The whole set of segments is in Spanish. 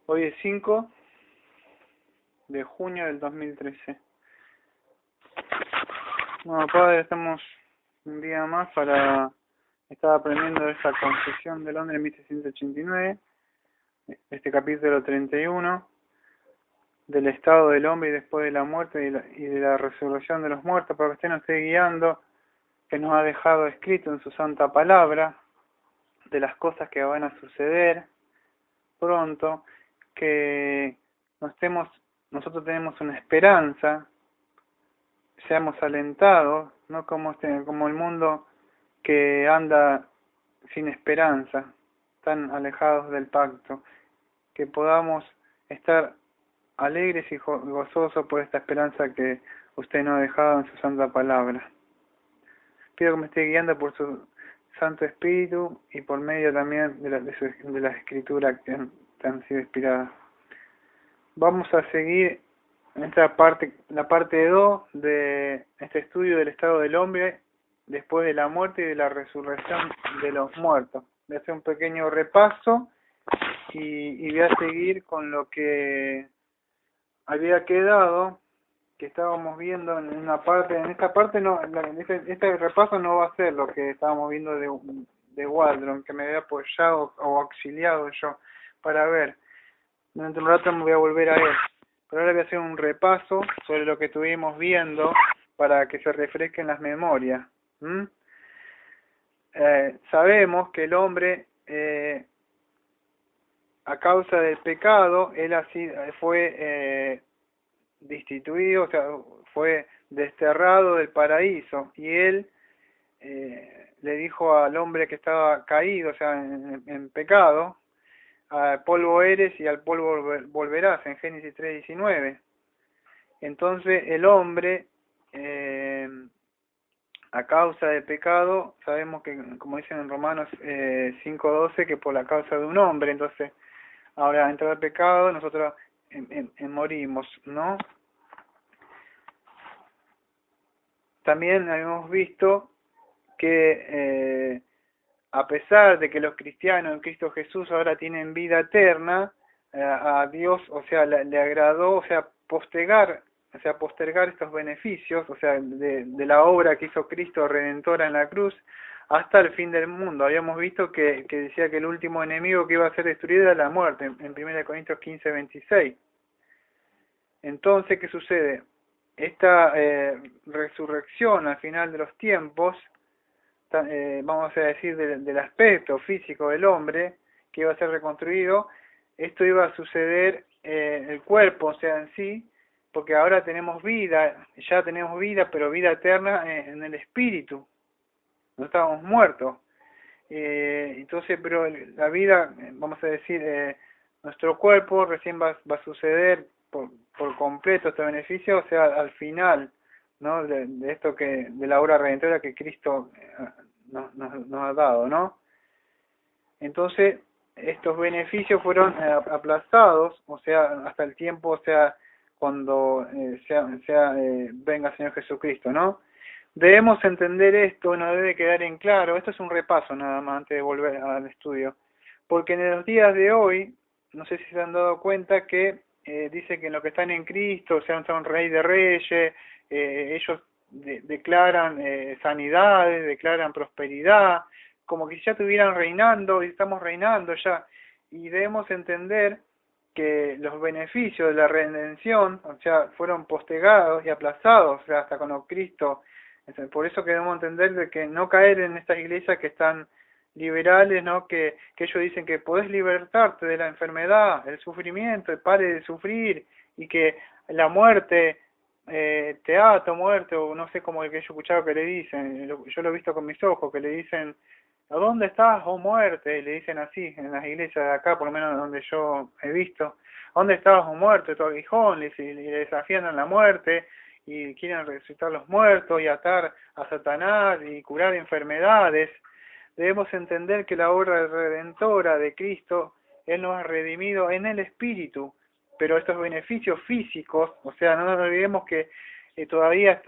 Hoy es 5 de junio del 2013. Bueno, padre, estamos un día más para estar aprendiendo esta Confesión del Hombre en 1689, este capítulo 31, del estado del hombre y después de la muerte y de la resurrección de los muertos, para que usted nos esté guiando, que nos ha dejado escrito en su santa palabra, de las cosas que van a suceder pronto, que nosotros tenemos una esperanza, seamos alentados, no como el mundo que anda sin esperanza, tan alejados del pacto, que podamos estar alegres y gozosos por esta esperanza que usted nos ha dejado en su santa palabra. Pido que me esté guiando por su Santo Espíritu y por medio también de la Escritura que han sido inspiradas. Vamos a seguir esta parte, la parte 2 de este estudio del estado del hombre después de la muerte y de la resurrección de los muertos. Voy a hacer un pequeño repaso y voy a seguir con lo que había quedado, que estábamos viendo en una parte. En esta parte no, este repaso no va a ser lo que estábamos viendo de Waldron, que me había apoyado o auxiliado yo para ver. Dentro de un rato me voy a volver a él, pero ahora voy a hacer un repaso sobre lo que estuvimos viendo para que se refresquen las memorias. Sabemos que el hombre, a causa del pecado, él así fue destituido, o sea, fue desterrado del paraíso, y él le dijo al hombre que estaba caído, o sea, en pecado: al polvo eres y al polvo volverás, en Génesis 3:19. Entonces el hombre, a causa del pecado, sabemos que, como dicen en Romanos 5:12, que por la causa de un hombre, entonces ahora entra el pecado, nosotros morimos, ¿no? También habíamos visto que a pesar de que los cristianos en Cristo Jesús ahora tienen vida eterna, a Dios, o sea, le agradó, o sea, postergar estos beneficios, o sea, de la obra que hizo Cristo redentora en la cruz hasta el fin del mundo. Habíamos visto que decía que el último enemigo que iba a ser destruido era la muerte, en 1 Corintios 15:26. Entonces, ¿qué sucede? Esta resurrección al final de los tiempos, vamos a decir, del aspecto físico del hombre, que iba a ser reconstruido, esto iba a suceder el cuerpo, o sea, en sí, porque ahora tenemos vida, ya tenemos vida, pero vida eterna en el espíritu, no estábamos muertos. Entonces, pero la vida, vamos a decir, nuestro cuerpo recién va a suceder por completo este beneficio, o sea, al final, ¿no? De esto de la obra redentora que Cristo nos ha dado, ¿no? Entonces, estos beneficios fueron aplazados, o sea, hasta el tiempo, o sea, cuando venga el Señor Jesucristo, ¿no? Debemos entender esto, nos debe quedar en claro. Esto es un repaso nada más antes de volver al estudio, porque en los días de hoy, no sé si se han dado cuenta que dice que en los que están en Cristo, o sea, son Rey de Reyes, ellos declaran sanidades, declaran prosperidad, como que ya estuvieran reinando, y estamos reinando ya, y debemos entender que los beneficios de la redención, o sea, fueron postergados y aplazados, o sea, hasta cuando Cristo. Por eso que debemos entender de que no caer en estas iglesias que están liberales, ¿no? Que ellos dicen que podés libertarte de la enfermedad, el sufrimiento, pare de sufrir, y que la muerte, teatro, muerte, o no sé cómo el que yo he escuchado que le dicen, yo lo he visto con mis ojos, que le dicen: ¿a dónde estás, oh muerte? Y le dicen así en las iglesias de acá, por lo menos donde yo he visto: ¿dónde estás, oh muerte, tu aguijón? Y le desafían a la muerte, y quieren resucitar los muertos y atar a Satanás y curar enfermedades. Debemos entender que la obra redentora de Cristo, Él nos ha redimido en el Espíritu, pero estos beneficios físicos, o sea, no nos olvidemos que todavía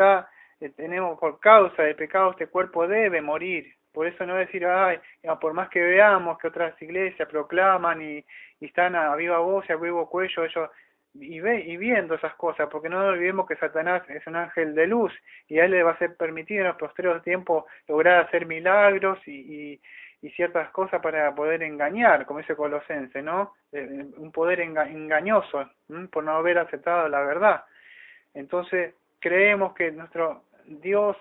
tenemos, por causa del pecado, este cuerpo debe morir, Por eso no decir, ay, por más que veamos que otras iglesias proclaman y están a viva voz y a vivo cuello, ellos y viendo esas cosas, porque no olvidemos que Satanás es un ángel de luz y a él le va a ser permitido en los posteriores tiempos lograr hacer milagros y ciertas cosas para poder engañar, como dice Colosense, ¿no? Un poder engañoso, por no haber aceptado la verdad. Entonces, creemos que nuestro Dios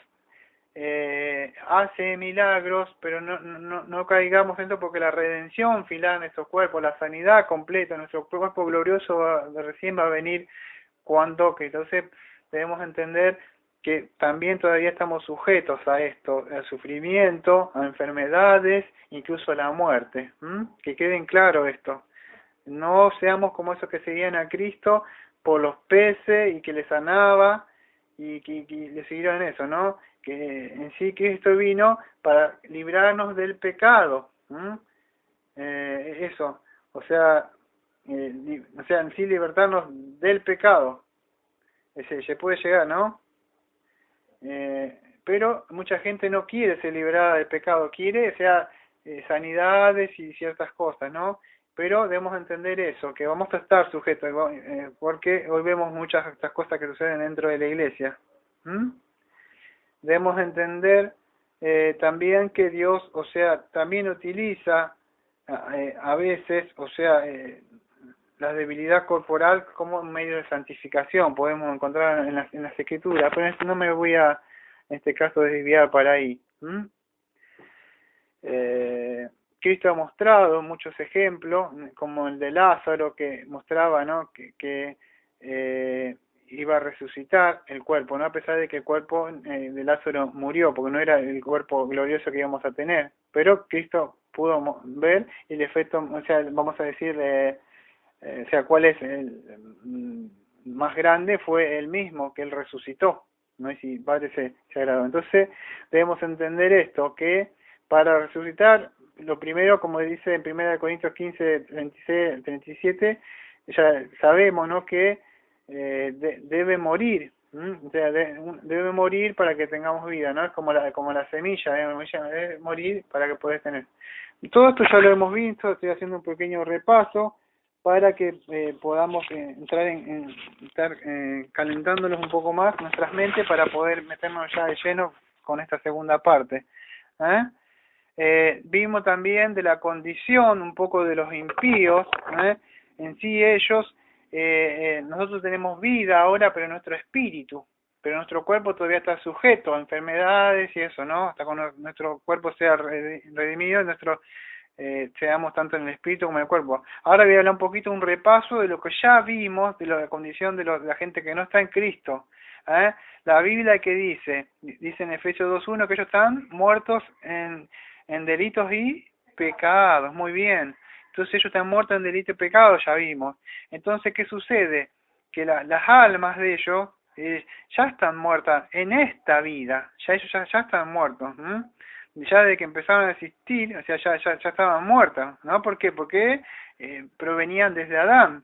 hace milagros, pero no caigamos en eso, porque la redención final de nuestro cuerpo, la sanidad completa, nuestro cuerpo glorioso recién va a venir cuando, que entonces debemos entender que también todavía estamos sujetos a esto, al sufrimiento, a enfermedades, incluso a la muerte. Que queden claro esto. No seamos como esos que seguían a Cristo por los peces y que le sanaba y que le siguieron eso, ¿no? Que en sí Cristo vino para librarnos del pecado. Eso, o sea, en sí libertarnos del pecado. Se puede llegar, ¿no? Pero mucha gente no quiere ser liberada del pecado, quiere, o sea, sanidades y ciertas cosas, ¿no? Pero debemos entender eso, que vamos a estar sujetos, porque hoy vemos muchas de estas cosas que suceden dentro de la iglesia. Debemos entender también que Dios, o sea, también utiliza a veces, o sea, la debilidad corporal como un medio de santificación, podemos encontrar en las escrituras, pero no me voy a, en este caso, desviar para ahí. Cristo ha mostrado muchos ejemplos, como el de Lázaro, que mostraba, ¿no?, que iba a resucitar el cuerpo, ¿no?, a pesar de que el cuerpo de Lázaro murió, porque no era el cuerpo glorioso que íbamos a tener, pero Cristo pudo ver y el efecto, o sea, vamos a decir, o sea, cuál es el más grande, fue el mismo, que él resucitó, ¿no? Y si Padre se agradó. Entonces debemos entender esto, que para resucitar, lo primero, como dice en 1 Corintios 15, 36, 37, ya sabemos, ¿no?, que debe morir, o sea, debe morir para que tengamos vida, ¿no? Es como la semilla, debe morir para que puedas tener. Todo esto ya lo hemos visto, estoy haciendo un pequeño repaso para que podamos entrar estar calentándonos un poco más nuestras mentes para poder meternos ya de lleno con esta segunda parte. Vimos también de la condición un poco de los impíos, en sí ellos, nosotros tenemos vida ahora, pero nuestro espíritu, pero nuestro cuerpo todavía está sujeto a enfermedades y eso, ¿no? Hasta cuando nuestro cuerpo sea redimido, seamos tanto en el espíritu como en el cuerpo. Ahora voy a hablar un poquito, un repaso de lo que ya vimos, de la condición de la gente que no está en Cristo. La Biblia que dice en Efesios 2:1 que ellos están muertos en delitos y pecados. Muy bien. Entonces ellos están muertos en delitos y pecados, ya vimos. Entonces, ¿qué sucede? Que las almas de ellos ya están muertas en esta vida. Ya ellos ya están muertos. Ya de que empezaron a existir, o sea, ya estaban muertas, ¿no? ¿Por qué? Porque provenían desde Adán.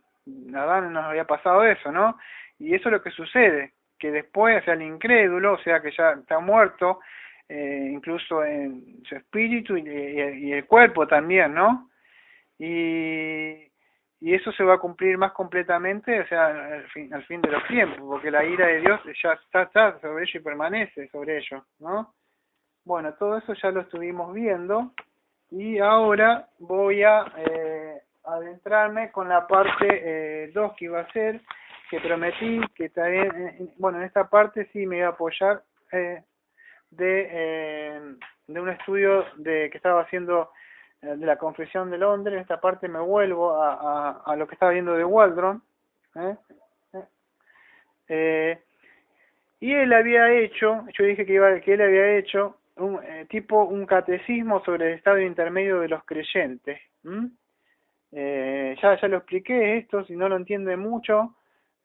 Adán nos había pasado eso, ¿no? Y eso es lo que sucede, que después, o sea, el incrédulo, o sea, que ya está muerto, incluso en su espíritu y el cuerpo también, ¿no? Y eso se va a cumplir más completamente, o sea, al fin de los tiempos, porque la ira de Dios ya está sobre ellos y permanece sobre ellos, ¿no? Bueno, todo eso ya lo estuvimos viendo y ahora voy a adentrarme con la parte 2 que iba a ser, que prometí que también, bueno, en esta parte sí me iba a apoyar de un estudio que estaba haciendo de la Confesión de Londres. En esta parte me vuelvo a lo que estaba viendo de Waldron. Y él había hecho, yo dije que él había hecho un catecismo sobre el estado intermedio de los creyentes. Ya lo expliqué esto, si no lo entienden mucho.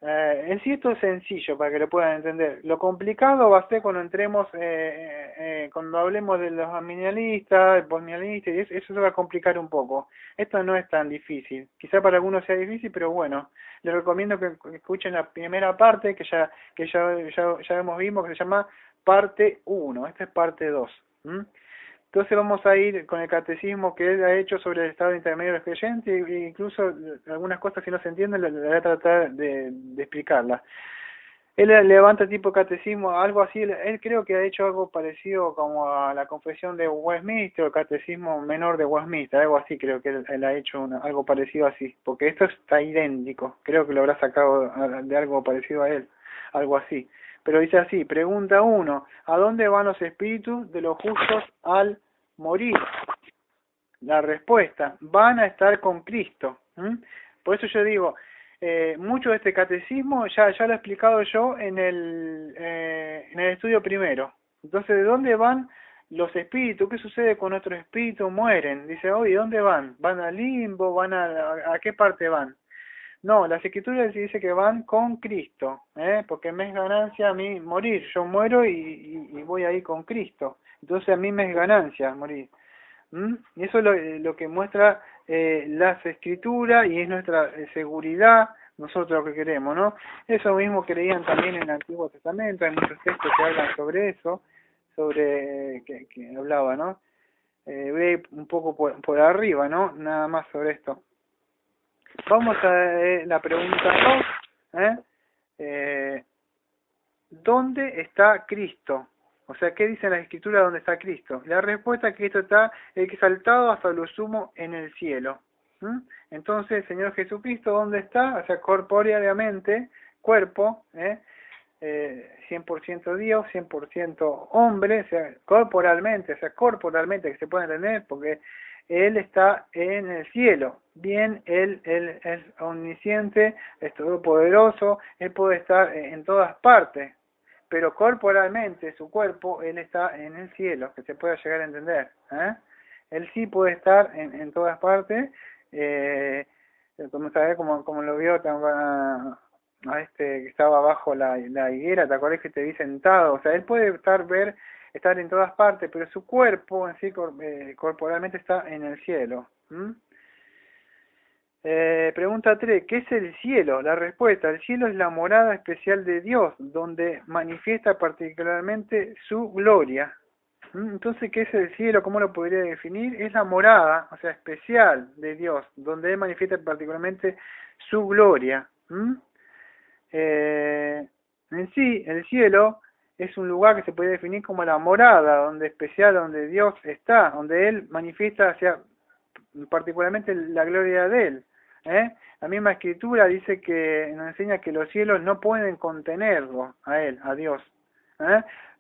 En sí esto es sencillo para que lo puedan entender. Lo complicado va a ser cuando entremos, cuando hablemos de los aminialistas, postmilenialistas, y eso se va a complicar un poco. Esto no es tan difícil. Quizá para algunos sea difícil, pero bueno, les recomiendo que escuchen la primera parte que ya hemos visto, que se llama parte 1. Esta es parte 2. Entonces vamos a ir con el catecismo que él ha hecho sobre el estado intermedio de los creyentes, e incluso algunas cosas si no se entienden, le voy a tratar de explicarlas. Él levanta tipo catecismo, algo así, él creo que ha hecho algo parecido como a la confesión de Westminster o el catecismo menor de Westminster, algo así creo que él ha hecho algo parecido así, porque esto está idéntico, creo que lo habrá sacado de algo parecido a él, algo así. Pero dice así, pregunta 1, ¿a dónde van los espíritus de los justos al morir? La respuesta, van a estar con Cristo. Por eso yo digo, mucho de este catecismo ya lo he explicado yo en el estudio primero. Entonces, ¿de dónde van los espíritus? ¿Qué sucede con nuestros espíritus? Mueren. Dice, oye, ¿dónde van? ¿Van al limbo? ¿Van a qué parte van? No, las escrituras dice que van con Cristo, porque me es ganancia a mí morir. Yo muero y voy ahí con Cristo. Entonces a mí me es ganancia morir. Y eso es lo que muestra las escrituras y es nuestra seguridad, nosotros lo que queremos, ¿no? Eso mismo creían también en el Antiguo Testamento, hay muchos textos que hablan sobre eso, sobre que hablaba, ¿no? Voy a ir un poco por arriba, ¿no? Nada más sobre esto. Vamos a la pregunta 2, ¿dónde está Cristo? O sea, ¿qué dice la Escritura dónde está Cristo? La respuesta es que Cristo está exaltado hasta lo sumo en el cielo. Entonces, el Señor Jesucristo, ¿dónde está? O sea, corpóreamente, cuerpo, 100% Dios, 100% hombre, o sea, corporalmente, que se puede entender, porque Él está en el cielo. Bien, Él es omnisciente, es todopoderoso, Él puede estar en todas partes, pero corporalmente, su cuerpo, Él está en el cielo, que se pueda llegar a entender. Él sí puede estar en todas partes, como lo vio a este que estaba bajo la higuera, ¿te acordás que te vi sentado? O sea, Él puede estar en todas partes, pero su cuerpo en sí corporalmente está en el cielo. Pregunta 3, ¿qué es el cielo? La respuesta, el cielo es la morada especial de Dios, donde manifiesta particularmente su gloria. Entonces, ¿qué es el cielo? ¿Cómo lo podría definir? Es la morada, o sea, especial de Dios, donde Él manifiesta particularmente su gloria. En sí, el cielo es un lugar que se puede definir como la morada, donde especial, donde Dios está, donde Él manifiesta hacia particularmente la gloria de Él. La misma Escritura dice que nos enseña que los cielos no pueden contenerlo a Él, a Dios.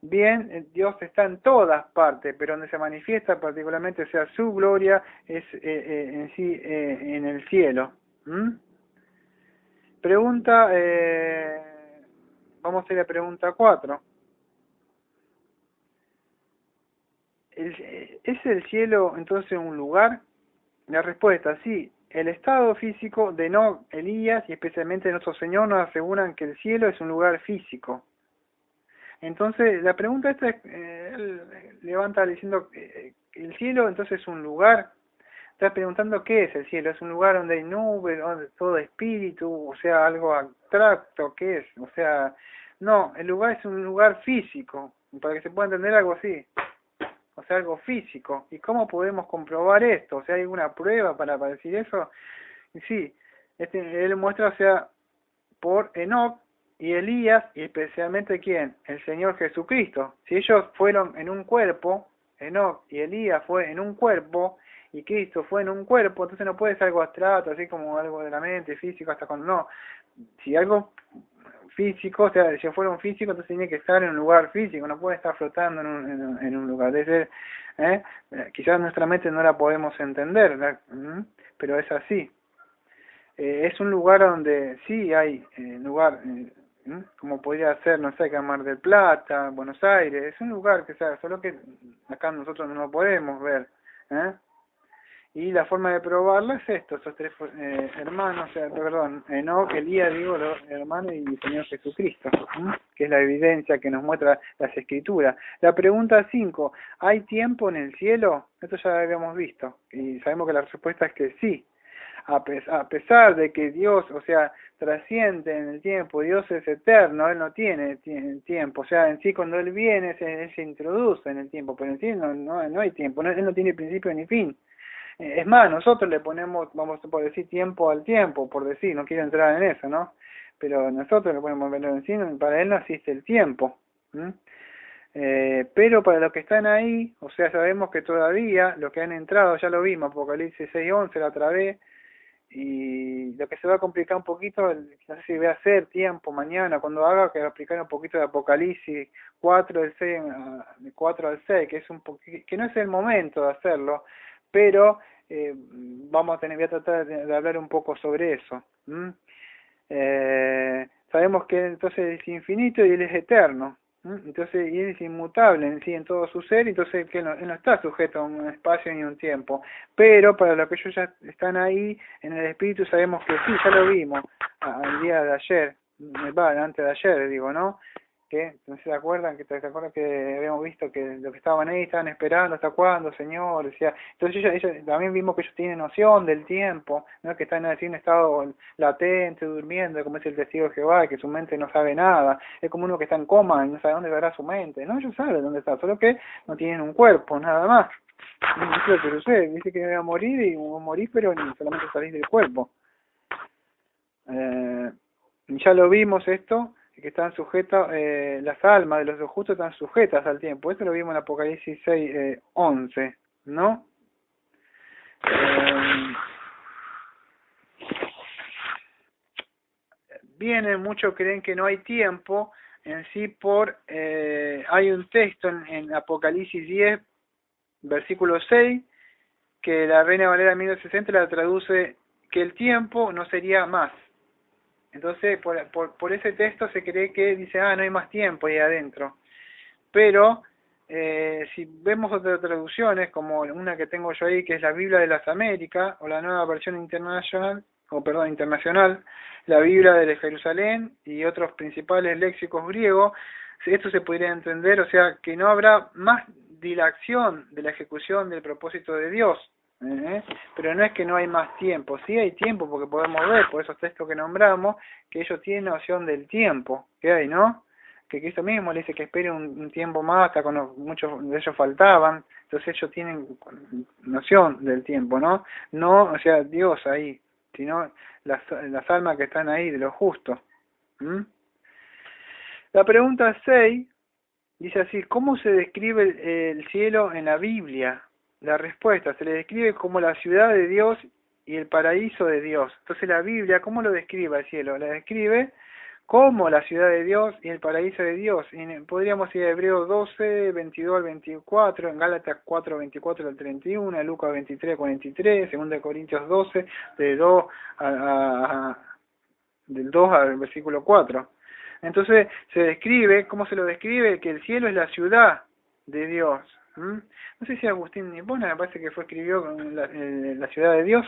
Bien, Dios está en todas partes, pero donde se manifiesta particularmente, o sea, su gloria es en sí en el cielo. Pregunta, vamos a ir a pregunta 4. ¿Es el cielo entonces un lugar? La respuesta, sí. El estado físico de Enoc, Elías y especialmente nuestro Señor nos aseguran que el cielo es un lugar físico. Entonces, la pregunta esta es, él levanta diciendo, ¿el cielo entonces es un lugar? Estás preguntando qué es el cielo. ¿Es un lugar donde hay nubes, donde todo espíritu, o sea, algo abstracto? ¿Qué es? O sea, no, el lugar es un lugar físico, para que se pueda entender algo así. O sea, algo físico. ¿Y cómo podemos comprobar esto? O sea, ¿hay alguna prueba para decir eso? Y sí, él muestra, o sea, por Enoc y Elías, y especialmente ¿quién? El Señor Jesucristo. Si ellos fueron en un cuerpo, Enoc y Elías fue en un cuerpo, y Cristo fue en un cuerpo, entonces no puede ser algo abstracto, así como algo de la mente, físico, hasta cuando no. Si algo físico, o sea, si fuera un físico, entonces tiene que estar en un lugar físico, no puede estar flotando en un lugar. Quizás nuestra mente no la podemos entender, pero es así. Es un lugar donde sí hay lugar, como podría ser, no sé, Mar del Plata, Buenos Aires, es un lugar que sea, solo que acá nosotros no lo podemos ver. Y la forma de probarlo es esto, esos tres hermanos, Enoc, Elías, los hermanos y el Señor Jesucristo, que es la evidencia que nos muestra las Escrituras. La pregunta 5, ¿hay tiempo en el cielo? Esto ya lo habíamos visto, y sabemos que la respuesta es que sí. A pesar de que Dios, o sea, trasciende en el tiempo, Dios es eterno, Él no tiene tiempo, o sea, en sí cuando Él viene, Él se introduce en el tiempo, pero en sí no hay tiempo, Él no tiene principio ni fin. Es más, nosotros le ponemos, vamos a decir, tiempo al tiempo, por decir, no quiero entrar en eso, ¿no? Pero nosotros le ponemos verlo en sí, para Él no existe el tiempo. Pero para los que están ahí, o sea, sabemos que todavía los que han entrado, ya lo vimos, Apocalipsis 6:11 la otra vez, y lo que se va a complicar un poquito, no sé si voy a hacer tiempo mañana, cuando haga, que va a explicar un poquito de Apocalipsis 4, del 6, de 4 al 6, que es que no es el momento de hacerlo, pero voy a tratar de hablar un poco sobre eso. Sabemos que entonces es infinito y Él es eterno. Entonces, y Él es inmutable en sí, en todo su ser, entonces que Él no está sujeto a un espacio ni un tiempo. Pero para los que ellos ya están ahí en el espíritu, sabemos que sí, ya lo vimos al día de ayer, antes de ayer, digo, ¿no? Que no se acuerdan, te acuerdan que habíamos visto que los que estaban ahí estaban esperando hasta cuándo, Señor, decía. Entonces ellos también vimos que ellos tienen noción del tiempo, no que están así en estado latente, durmiendo, como es el testigo de Jehová, que su mente no sabe nada, es como uno que está en coma y no sabe dónde estará su mente, no, ellos saben dónde está, solo que no tienen un cuerpo, nada más. Eso es lo que sucede, dice que voy a morir y morir, pero ni solamente salís del cuerpo. Ya lo vimos esto, que están sujetas, las almas de los justos están sujetas al tiempo. Esto lo vimos en Apocalipsis 6:11, ¿no? Muchos creen que no hay tiempo en sí hay un texto en Apocalipsis 10, versículo 6, que la Reina Valera 1960 la traduce que el tiempo no sería más. Entonces, por ese texto se cree que dice, no hay más tiempo ahí adentro. Pero, si vemos otras traducciones, como una que tengo yo ahí, que es la Biblia de las Américas, o la nueva versión internacional, la Biblia de Jerusalén y otros principales léxicos griegos, esto se podría entender, o sea, que no habrá más dilación de la ejecución del propósito de Dios. Pero no es que no hay más tiempo, sí hay tiempo porque podemos ver por esos textos que nombramos que ellos tienen noción del tiempo que hay, ¿no? Que Cristo mismo le dice que espere un tiempo más hasta cuando muchos de ellos faltaban, entonces ellos tienen noción del tiempo, ¿no? No, o sea, Dios ahí, sino las almas que están ahí de los justos. La pregunta 6 dice así, ¿cómo se describe el cielo en la Biblia? La respuesta, se le describe como la ciudad de Dios y el paraíso de Dios. Entonces la Biblia, ¿cómo lo describe el cielo? La describe como la ciudad de Dios y el paraíso de Dios. Y podríamos ir a Hebreos 12, 22 al 24, en Gálatas 4, 24 al 31, en Lucas 23, 43, 2 Corintios 12, del 2 al versículo 4. Entonces se describe, ¿cómo se lo describe? Que el cielo es la ciudad de Dios. No sé si Agustín Nipona, me parece que escribió la ciudad de Dios,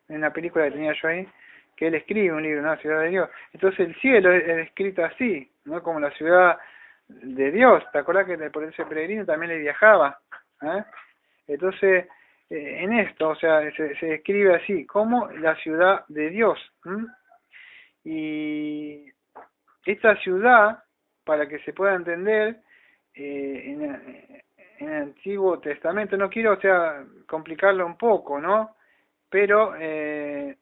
en la película que tenía yo ahí, que él escribe un libro, ¿no? La ciudad de Dios. Entonces el cielo es descrito así, ¿no? Como la ciudad de Dios. ¿Te acordás que por ese peregrino también le viajaba? Entonces, en esto, o sea, se describe así, como la ciudad de Dios. Y esta ciudad, para que se pueda entender, en el Antiguo Testamento, no quiero, o sea, complicarlo un poco, ¿no? Pero en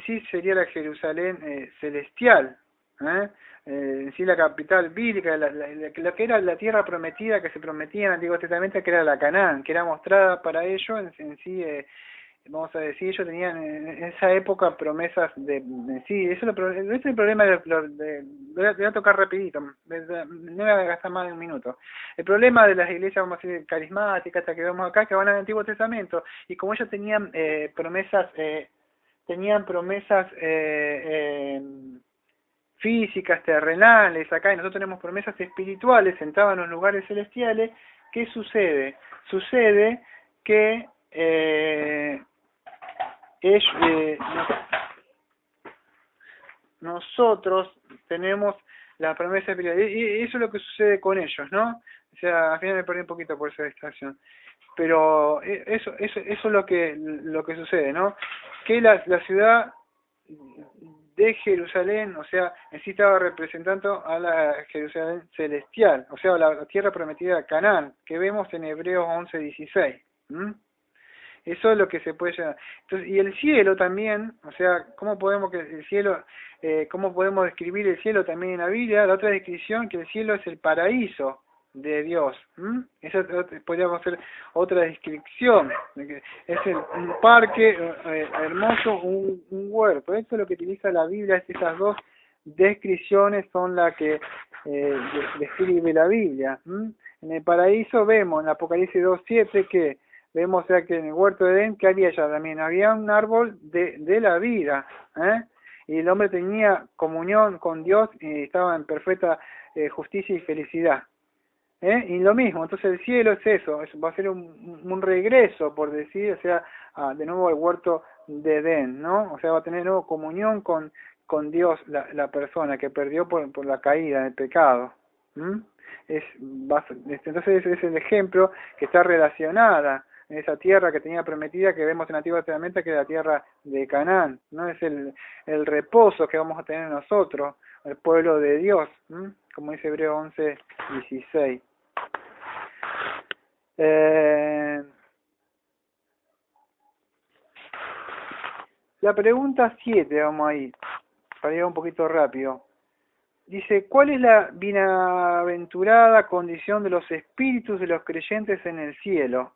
sí sería la Jerusalén celestial, en sí la capital bíblica, lo que era la tierra prometida que se prometía en el Antiguo Testamento, que era la Canaán, que era mostrada para ellos en sí. Vamos a decir, ellos tenían en esa época promesas sí, eso ese es el problema voy a tocar rapidito, no voy a gastar más de un minuto. El problema de las iglesias, vamos a decir, carismáticas, hasta que vemos acá, que van al Antiguo Testamento, y como ellos tenían promesas físicas, terrenales, acá, y nosotros tenemos promesas espirituales, sentados en los lugares celestiales, ¿qué sucede? Sucede que nosotros tenemos la promesa espiritual, y eso es lo que sucede con ellos, ¿no? O sea, al final me perdí un poquito por esa distracción, pero eso es lo que sucede, ¿no? Que la ciudad de Jerusalén, o sea, en sí estaba representando a la Jerusalén celestial, o sea, la tierra prometida de Canaán, que vemos en Hebreos 11:16. Eso es lo que se puede llamar. Entonces, y el cielo también, o sea, ¿cómo podemos que el cielo, cómo podemos describir el cielo también en la Biblia? La otra descripción, que el cielo es el paraíso de Dios. Esa podríamos hacer otra descripción, de que es un parque hermoso, un huerto. Eso es lo que utiliza la Biblia, esas dos descripciones son las que describe la Biblia. En el paraíso vemos en Apocalipsis 2:7 que vemos, o sea, que en el huerto de Edén, que había ya también, había un árbol de la vida, y el hombre tenía comunión con Dios y estaba en perfecta justicia y felicidad. Y lo mismo, entonces el cielo es eso, va a ser un regreso, por decir, o sea, de nuevo al huerto de Edén, ¿no? O sea, va a tener de nuevo comunión con Dios la persona que perdió por la caída, el pecado. Entonces ese es el ejemplo que está relacionada en esa tierra que tenía prometida, que vemos en el Antiguo Testamento, que es la tierra de Canaán, ¿no? Es el reposo que vamos a tener nosotros, el pueblo de Dios, como dice Hebreo 11:16. La pregunta 7, vamos a ir, para ir un poquito rápido. Dice, ¿cuál es la bienaventurada condición de los espíritus de los creyentes en el cielo?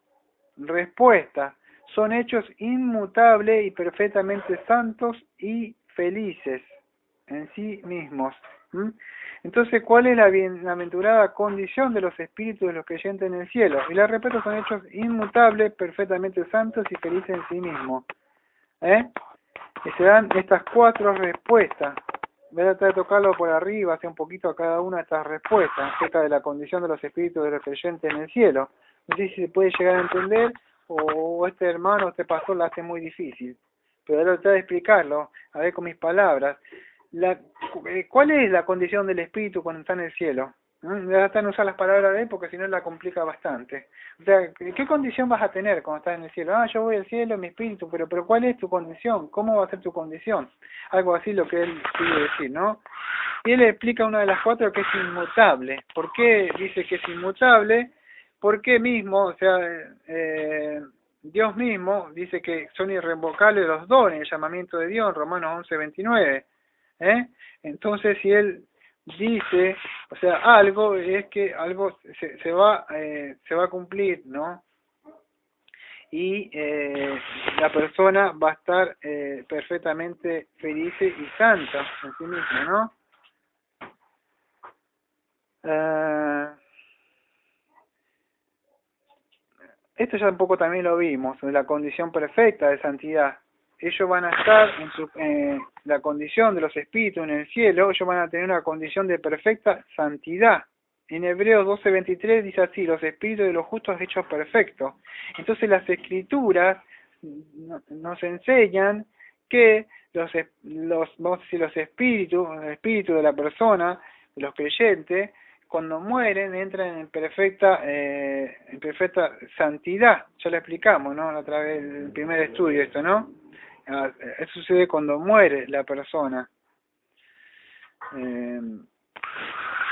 Respuesta, son hechos inmutables y perfectamente santos y felices en sí mismos. Entonces, ¿cuál es la bienaventurada condición de los espíritus de los creyentes en el cielo? Y la respuesta, son hechos inmutables, perfectamente santos y felices en sí mismos. Y se dan estas 4 respuestas. Voy a tratar de tocarlo por arriba, hace un poquito a cada una de estas respuestas acerca de la condición de los espíritus de los creyentes en el cielo. No sé si se puede llegar a entender, o este hermano, este pastor, la hace muy difícil. Pero ahora tratar de explicarlo, a ver con mis palabras. ¿Cuál es la condición del espíritu cuando está en el cielo? Ya están usar las palabras de él porque si no la complica bastante. O sea, ¿qué condición vas a tener cuando estás en el cielo? Yo voy al cielo, mi espíritu, pero ¿cuál es tu condición? ¿Cómo va a ser tu condición? Algo así lo que él quiere decir, ¿no? Y él explica una de las 4 que es inmutable. ¿Por qué dice que es inmutable? Porque mismo, o sea, Dios mismo dice que son irrevocables los dones, el llamamiento de Dios en Romanos 11:29. Entonces, si él dice, o sea, algo es que algo se va a cumplir, ¿no? Y la persona va a estar perfectamente feliz y santa en sí misma, ¿no? Esto ya un poco también lo vimos, de la condición perfecta de santidad. Ellos van a estar en la condición de los espíritus en el cielo, ellos van a tener una condición de perfecta santidad. En Hebreos 12:23 dice así, los espíritus de los justos hechos perfectos. Entonces las escrituras nos enseñan que los vamos a decir, los espíritus, el espíritu de la persona, de los creyentes, cuando mueren entran en perfecta santidad. Ya lo explicamos, ¿no? A través del primer estudio esto, ¿no? Eso sucede cuando muere la persona.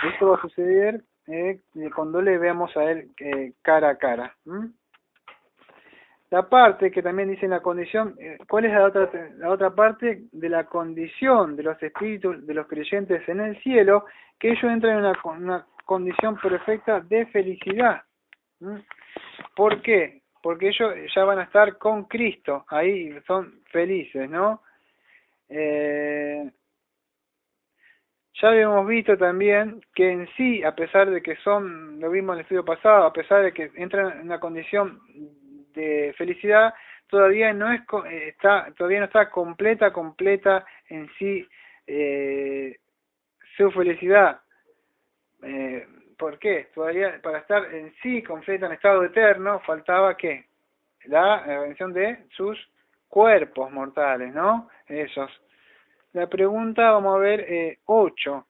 Esto va a suceder cuando le veamos a él cara a cara. La parte que también dice en la condición, ¿cuál es la otra parte de la condición de los espíritus de los creyentes en el cielo? Que ellos entran en una condición perfecta de felicidad. ¿Por qué? Porque ellos ya van a estar con Cristo, ahí son felices, ¿no? Ya habíamos visto también que en sí, a pesar de que son, lo vimos en el estudio pasado, a pesar de que entran en una condición de felicidad, todavía no está completa en sí su felicidad. ¿Por qué? Todavía para estar en sí completa en estado eterno faltaba ¿qué? La redención de sus cuerpos mortales, ¿no? Esos. La pregunta, vamos a ver, 8.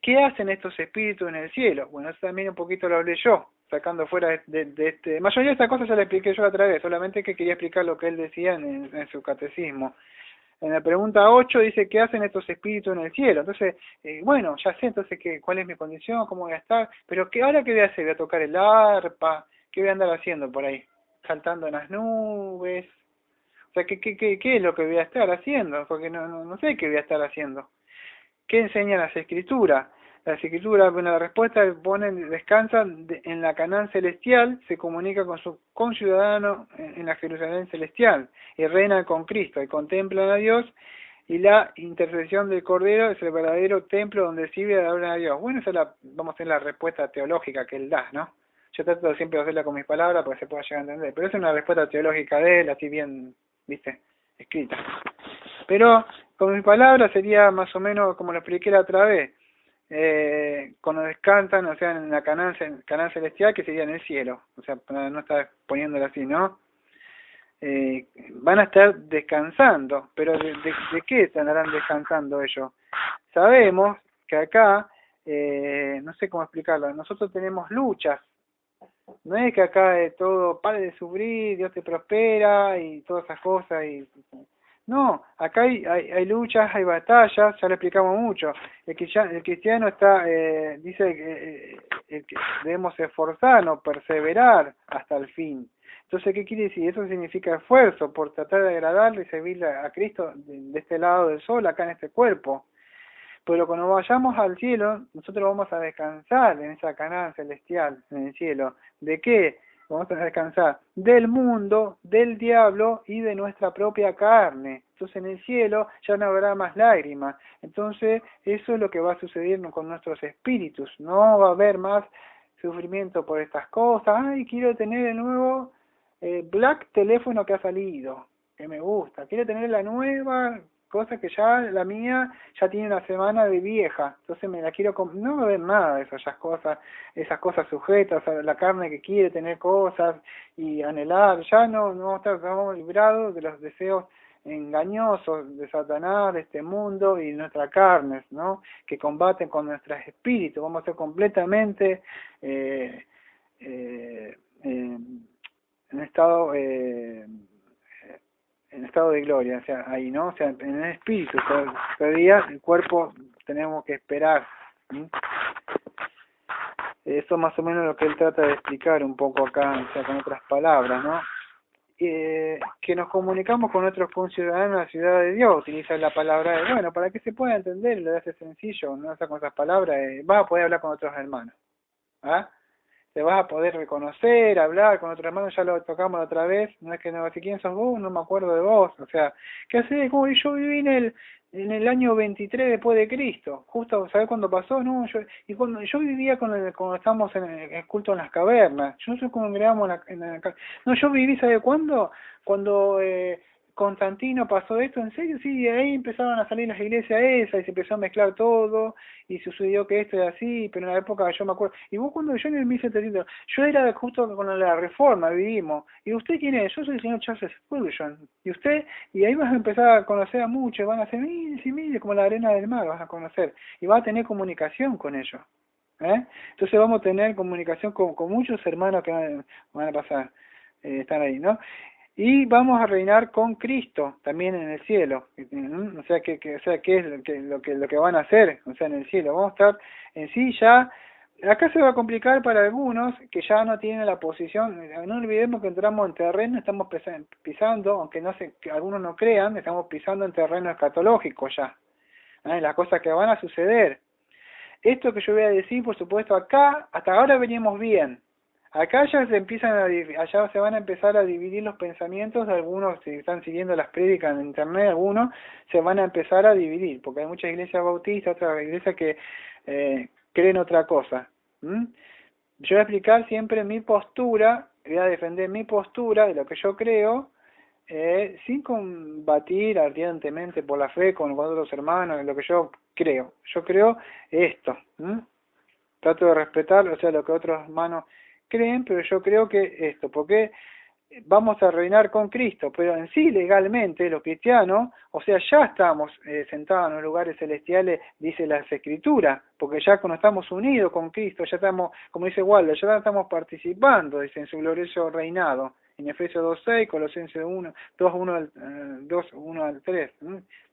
¿Qué hacen estos espíritus en el cielo? Bueno, eso también un poquito lo hablé yo, sacando fuera de este... mayoría de estas cosas ya la expliqué yo otra vez, solamente que quería explicar lo que él decía en su catecismo. En la pregunta 8 dice, ¿qué hacen estos espíritus en el cielo? Entonces, bueno, ya sé entonces cuál es mi condición, cómo voy a estar, pero ahora qué voy a hacer, voy a tocar el arpa, ¿qué voy a andar haciendo por ahí? Saltando en las nubes. O sea, ¿qué es lo que voy a estar haciendo? Porque no sé qué voy a estar haciendo. ¿Qué enseñan las escrituras? Las escrituras, bueno, la respuesta ponen, descansan en la Canaán celestial, se comunica con su conciudadano en la Jerusalén celestial, y reinan con Cristo, y contemplan a Dios, y la intercesión del Cordero es el verdadero templo donde sirve de hablar a Dios. Bueno, esa es vamos a tener la respuesta teológica que él da, ¿no? Yo trato siempre de hacerla con mis palabras para que se pueda llegar a entender, pero es una respuesta teológica de él, así bien, ¿viste? Escrita. Pero con mis palabras sería más o menos como lo expliqué la otra vez, cuando descansan, o sea, en la Canaán celestial, que sería en el cielo, o sea, para no estar poniéndolo así, ¿no? Van a estar descansando, pero ¿de qué estarán descansando ellos? Sabemos que acá, no sé cómo explicarlo, nosotros tenemos luchas. No es que acá todo pare de sufrir, Dios te prospera y todas esas cosas. No, acá hay luchas, hay batallas, ya lo explicamos mucho. El cristiano está, dice que debemos esforzarnos, perseverar hasta el fin. Entonces, ¿qué quiere decir? Eso significa esfuerzo por tratar de agradarle y servirle a Cristo de este lado del sol, acá en este cuerpo. Pero cuando vayamos al cielo, nosotros vamos a descansar en esa Canaán celestial, en el cielo. ¿De qué? Vamos a descansar del mundo, del diablo y de nuestra propia carne. Entonces en el cielo ya no habrá más lágrimas. Entonces eso es lo que va a suceder con nuestros espíritus. No va a haber más sufrimiento por estas cosas. Ay, quiero tener el nuevo black teléfono que ha salido, que me gusta. Quiero tener la nueva cosa que ya la mía ya tiene una semana de vieja, entonces me la quiero no va a haber nada de esas cosas sujetas a la carne que quiere tener cosas y anhelar. Ya no estamos librados de los deseos engañosos de Satanás, de este mundo y de nuestras carnes, ¿no? Que combaten con nuestros espíritus. Vamos a ser completamente en estado de gloria, o sea, ahí, ¿no? O sea, en el espíritu, todavía el cuerpo tenemos que esperar. ¿Sí? Eso más o menos lo que él trata de explicar un poco acá, o sea, con otras palabras, ¿no? Que nos comunicamos con nuestros conciudadanos en la ciudad de Dios, utiliza la palabra de, bueno, para que se pueda entender, lo hace sencillo, no está con esas palabras, vas a poder hablar con otros hermanos, ¿ah? Te vas a poder reconocer, hablar con otros hermanos, ya lo tocamos la otra vez, no es que no, si quién sos vos, no me acuerdo de vos, o sea, ¿qué haces? Como yo viví en el año 23 después de Cristo, justo, ¿sabés cuándo pasó? No, cuando yo vivía cuando estábamos en el culto en las cavernas, yo no sé cómo creamos no, yo viví, ¿sabe cuándo? Cuando Constantino pasó esto, ¿en serio? Sí, ahí empezaron a salir las iglesias esas y se empezó a mezclar todo y sucedió que esto es así, pero en la época yo me acuerdo. Y vos cuando yo en el 1700, yo era justo con la reforma, vivimos. ¿Y usted quién es? Yo soy el señor Charles Spurgeon. ¿Y usted? Y ahí vas a empezar a conocer a muchos, van a ser miles y miles, como la arena del mar, vas a conocer. Y vas a tener comunicación con ellos. Entonces vamos a tener comunicación con muchos hermanos que van a pasar, están ahí, ¿no? Y vamos a reinar con Cristo también en el cielo. O sea, ¿qué es lo que van a hacer? O sea, en el cielo. Vamos a estar en sí ya. Acá se va a complicar para algunos que ya no tienen la posición. No olvidemos que entramos en terreno, estamos pisando, aunque que algunos no crean, estamos pisando en terreno escatológico ya. Las cosas que van a suceder. Esto que yo voy a decir, por supuesto, acá, hasta ahora veníamos bien. Acá ya allá se van a empezar a dividir los pensamientos de algunos, si están siguiendo las prédicas en internet, algunos se van a empezar a dividir, porque hay muchas iglesias bautistas, otras iglesias que creen otra cosa. Yo voy a explicar siempre mi postura, voy a defender mi postura de lo que yo creo, sin combatir ardientemente por la fe con otros hermanos, en lo que yo creo. Yo creo esto. Trato de respetar, o sea, lo que otros hermanos creen, pero yo creo que esto, porque vamos a reinar con Cristo, pero en sí legalmente los cristianos, o sea, ya estamos sentados en los lugares celestiales, dice las Escrituras, porque ya cuando estamos unidos con Cristo, ya estamos, como dice Waldo, ya estamos participando, dice, en su glorioso reinado, en Efesios 2:6, Colosenses 2:1 al 3.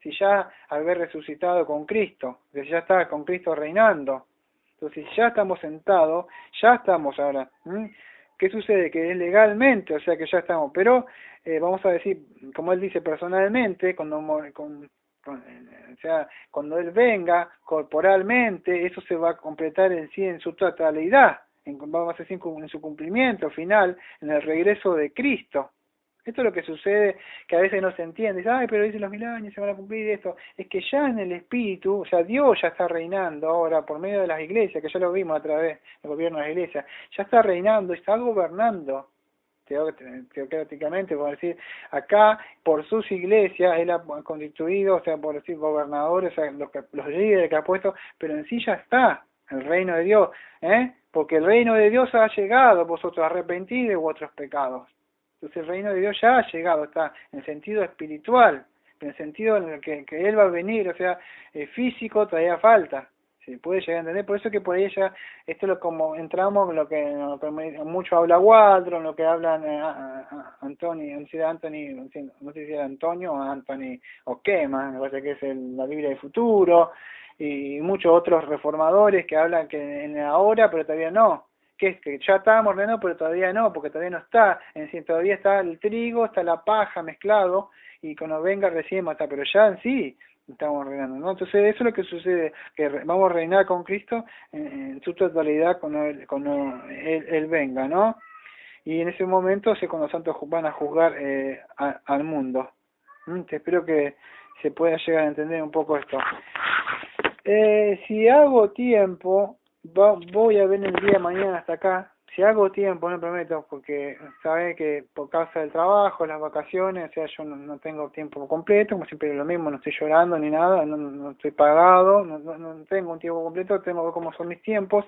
Si ya haber resucitado con Cristo, si ya está con Cristo reinando, entonces si ya estamos sentados, ya estamos ahora. ¿Qué sucede? Que es legalmente, o sea que ya estamos, pero vamos a decir, como él dice personalmente, o sea, cuando él venga corporalmente, eso se va a completar en sí en su totalidad, vamos a decir en su cumplimiento final, en el regreso de Cristo. Esto es lo que sucede, que a veces no se entiende. Dice, ay, pero dicen los 1000 años se van a cumplir esto. Es que ya en el Espíritu, o sea, Dios ya está reinando ahora por medio de las iglesias, que ya lo vimos a través del gobierno de las iglesias. Ya está reinando, está gobernando teocráticamente, por decir, acá por sus iglesias él ha constituido, o sea, por decir gobernadores, o sea, los líderes que ha puesto, pero en sí ya está el reino de Dios, porque el reino de Dios ha llegado, vosotros arrepentidos de vuestros pecados. Entonces el reino de Dios ya ha llegado, está en sentido espiritual, en el sentido en el que Él va a venir, o sea, físico todavía falta. Se puede llegar a entender, por eso que por ahí ya, esto es como entramos en lo que mucho habla Waldron, lo que hablan Antonio, no sé si era Antonio o Anthony o Quema, me parece que es la Biblia del futuro, y muchos otros reformadores que hablan que en ahora, pero todavía no. Que es que ya estábamos ordenando, pero todavía no, porque todavía no está, en sí, todavía está el trigo, está la paja mezclado, y cuando venga recién va a estar, pero ya en sí estamos reinando, ¿no? Entonces eso es lo que sucede, que vamos a reinar con Cristo en su totalidad cuando él venga, ¿no? Y en ese momento es cuando los santos van a juzgar al mundo. Espero que se pueda llegar a entender un poco esto. Si hago tiempo, voy a ver el día de mañana hasta acá. Si hago tiempo, no prometo, porque sabe que por causa del trabajo, las vacaciones, o sea, yo no tengo tiempo completo, como siempre es lo mismo, no estoy llorando ni nada, no estoy pagado, no tengo un tiempo completo, tengo que ver cómo son mis tiempos.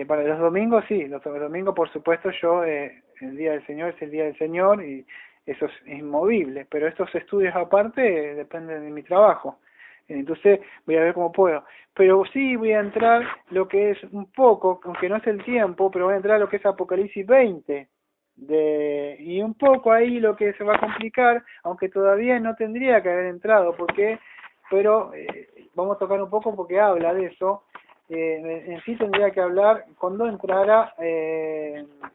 Para los domingos, sí, los domingos, por supuesto, el día del Señor es el día del Señor y eso es inmovible, pero estos estudios aparte dependen de mi trabajo. Entonces voy a ver cómo puedo. Pero sí voy a entrar lo que es un poco, aunque no es el tiempo, pero voy a entrar a lo que es Apocalipsis 20. Y un poco ahí lo que se va a complicar, aunque todavía no tendría que haber entrado, pero vamos a tocar un poco porque habla de eso. En sí tendría que hablar cuando entrara,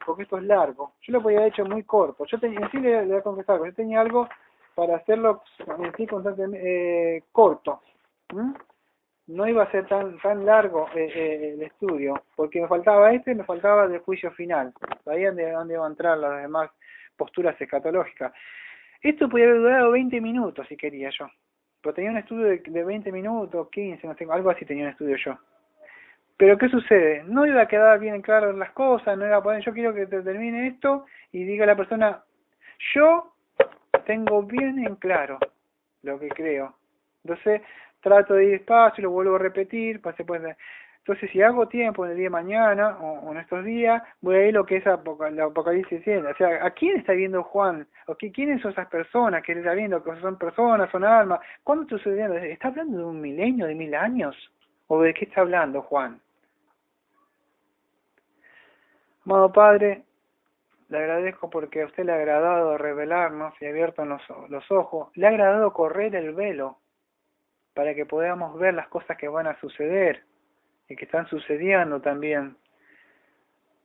porque esto es largo. Yo lo había hecho muy corto. En sí le voy a confesar, yo tenía algo para hacerlo en sí constantemente corto. No iba a ser tan largo el estudio, porque me faltaba me faltaba del juicio final. Ahí es donde iba a entrar las demás posturas escatológicas. Esto podía haber durado 20 minutos si quería yo. Pero tenía un estudio de 20 minutos, 15, no sé, algo así tenía un estudio yo. Pero ¿qué sucede? No iba a quedar bien claro las cosas, no iba a poder, yo quiero que te termine esto y diga la persona, yo tengo bien en claro lo que creo. Entonces trato de ir despacio, lo vuelvo a repetir, entonces si hago tiempo en el día de mañana o en estos días, voy a ir lo que es la Apocalipsis 100. O sea, ¿a quién está viendo Juan? ¿O quiénes son esas personas que él está viendo? ¿Que son personas, son almas? ¿Cuándo está sucediendo? ¿Está hablando de un milenio, de 1000 años? ¿O de qué está hablando Juan? Amado Padre, le agradezco porque a usted le ha agradado revelarnos y abierto los ojos. Le ha agradado correr el velo para que podamos ver las cosas que van a suceder y que están sucediendo también.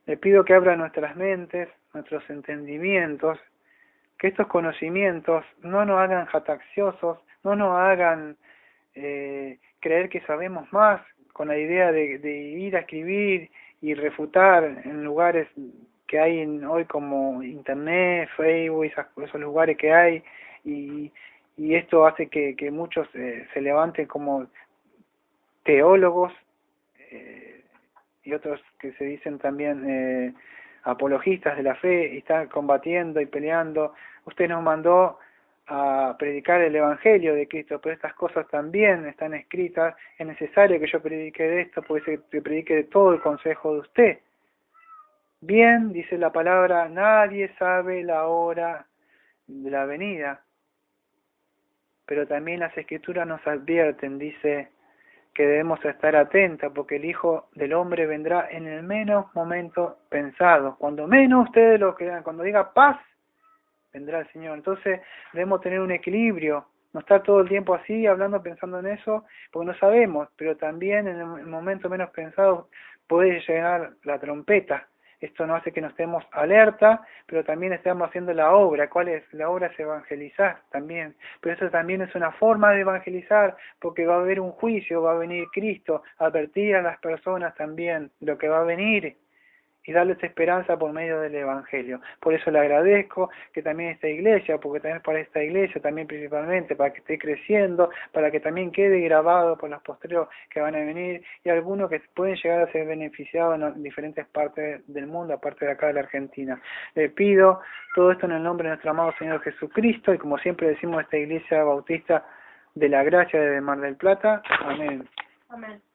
Le pido que abra nuestras mentes, nuestros entendimientos, que estos conocimientos no nos hagan jatacciosos, no nos hagan creer que sabemos más con la idea de ir a escribir y refutar en lugares que hay hoy como Internet, Facebook, esos lugares que hay, y esto hace que muchos se levanten como teólogos y otros que se dicen también apologistas de la fe y están combatiendo y peleando. Usted nos mandó a predicar el Evangelio de Cristo, pero estas cosas también están escritas. Es necesario que yo predique de esto, porque se predique de todo el consejo de usted. Bien, dice la palabra, nadie sabe la hora de la venida, pero también las Escrituras nos advierten, dice, que debemos estar atentos, porque el Hijo del Hombre vendrá en el menos momento pensado. Cuando menos ustedes lo crean, cuando diga paz, vendrá el Señor. Entonces debemos tener un equilibrio, no estar todo el tiempo así, hablando, pensando en eso, porque no sabemos, pero también en el momento menos pensado puede llegar la trompeta. Esto no hace que no estemos alerta, pero también estamos haciendo la obra. ¿Cuál es? La obra es evangelizar también. Pero eso también es una forma de evangelizar, porque va a haber un juicio, va a venir Cristo, a advertir a las personas también de lo que va a venir y darles esperanza por medio del Evangelio. Por eso le agradezco que también esta iglesia, porque también para esta iglesia, también principalmente, para que esté creciendo, para que también quede grabado por los posteros que van a venir, y algunos que pueden llegar a ser beneficiados en diferentes partes del mundo, aparte de acá de la Argentina. Le pido todo esto en el nombre de nuestro amado Señor Jesucristo, y como siempre decimos esta iglesia bautista de la gracia de Mar del Plata. Amén. Amén.